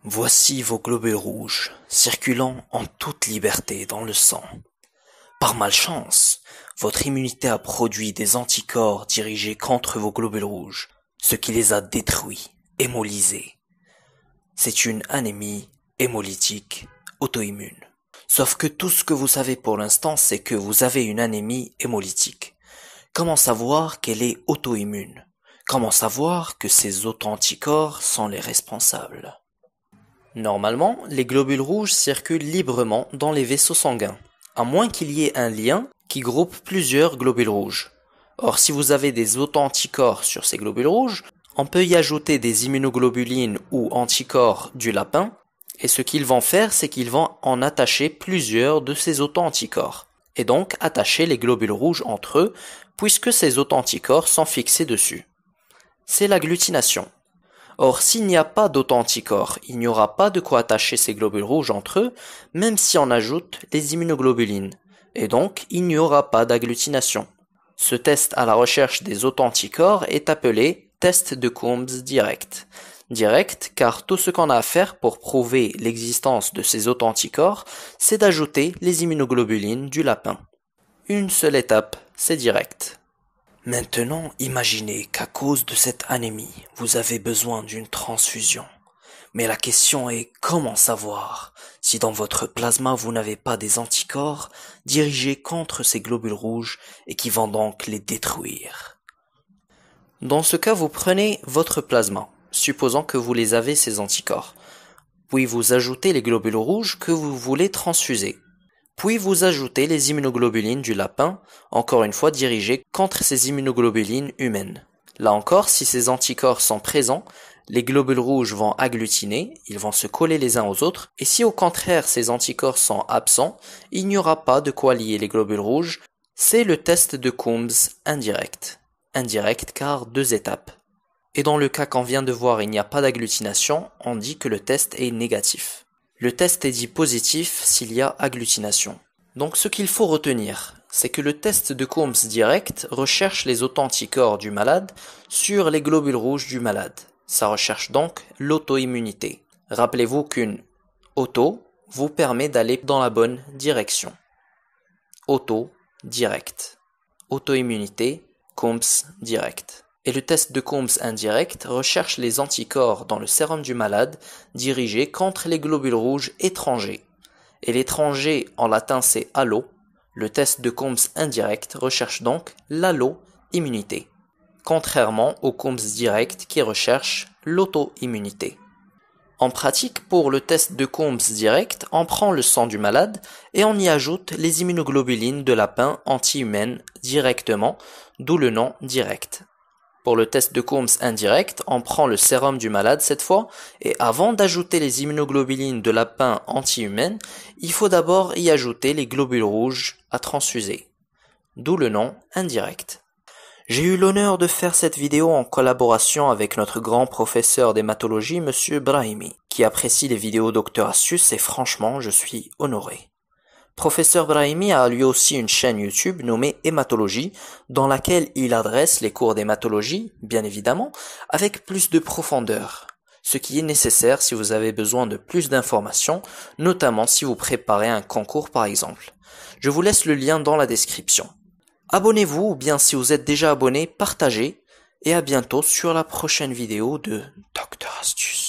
Voici vos globules rouges, circulant en toute liberté dans le sang. Par malchance, votre immunité a produit des anticorps dirigés contre vos globules rouges, ce qui les a détruits, hémolisés. C'est une anémie hémolytique auto-immune. Sauf que tout ce que vous savez pour l'instant, c'est que vous avez une anémie hémolytique. Comment savoir qu'elle est auto-immune? Comment savoir que ces auto-anticorps sont les responsables? Normalement, les globules rouges circulent librement dans les vaisseaux sanguins, à moins qu'il y ait un lien qui groupe plusieurs globules rouges. Or, si vous avez des auto-anticorps sur ces globules rouges, on peut y ajouter des immunoglobulines ou anticorps du lapin, et ce qu'ils vont faire, c'est qu'ils vont en attacher plusieurs de ces auto-anticorps, et donc attacher les globules rouges entre eux, puisque ces auto-anticorps sont fixés dessus. C'est l'agglutination. Or, s'il n'y a pas d'auto-anticorps, il n'y aura pas de quoi attacher ces globules rouges entre eux, même si on ajoute les immunoglobulines, et donc il n'y aura pas d'agglutination. Ce test à la recherche des auto-anticorps est appelé test de Coombs direct. Direct, car tout ce qu'on a à faire pour prouver l'existence de ces auto-anticorps, c'est d'ajouter les immunoglobulines du lapin. Une seule étape, c'est direct. Maintenant, imaginez qu'à cause de cette anémie, vous avez besoin d'une transfusion. Mais la question est comment savoir si dans votre plasma vous n'avez pas des anticorps dirigés contre ces globules rouges et qui vont donc les détruire. Dans ce cas, vous prenez votre plasma, supposant que vous les avez ces anticorps, puis vous ajoutez les globules rouges que vous voulez transfuser. Puis vous ajoutez les immunoglobulines du lapin, encore une fois dirigées contre ces immunoglobulines humaines. Là encore, si ces anticorps sont présents, les globules rouges vont agglutiner, ils vont se coller les uns aux autres, et si au contraire ces anticorps sont absents, il n'y aura pas de quoi lier les globules rouges. C'est le test de Coombs indirect. Indirect car 2 étapes. Et dans le cas qu'on vient de voir, il n'y a pas d'agglutination, on dit que le test est négatif. Le test est dit positif s'il y a agglutination. Donc ce qu'il faut retenir, c'est que le test de Coombs direct recherche les auto-anticorps du malade sur les globules rouges du malade. Ça recherche donc l'auto-immunité. Rappelez-vous qu'une auto vous permet d'aller dans la bonne direction. Auto, direct. Auto-immunité, Coombs direct. Et le test de Coombs indirect recherche les anticorps dans le sérum du malade dirigés contre les globules rouges étrangers. Et l'étranger en latin c'est allo. Le test de Coombs indirect recherche donc l'allo-immunité, contrairement au Coombs direct qui recherche l'auto-immunité. En pratique, pour le test de Coombs direct, on prend le sang du malade et on y ajoute les immunoglobulines de lapin anti-humaines directement, d'où le nom direct. Pour le test de Coombs indirect, on prend le sérum du malade cette fois, et avant d'ajouter les immunoglobulines de lapin anti-humaines, il faut d'abord y ajouter les globules rouges à transfuser. D'où le nom indirect. J'ai eu l'honneur de faire cette vidéo en collaboration avec notre grand professeur d'hématologie, Monsieur Brahimi, qui apprécie les vidéos Dr Astuce et franchement, je suis honoré. Professeur Brahimi a lui aussi une chaîne YouTube nommée Hématologie, dans laquelle il adresse les cours d'hématologie, bien évidemment, avec plus de profondeur, ce qui est nécessaire si vous avez besoin de plus d'informations, notamment si vous préparez un concours par exemple. Je vous laisse le lien dans la description. Abonnez-vous ou bien si vous êtes déjà abonné, partagez, et à bientôt sur la prochaine vidéo de Dr Astuce.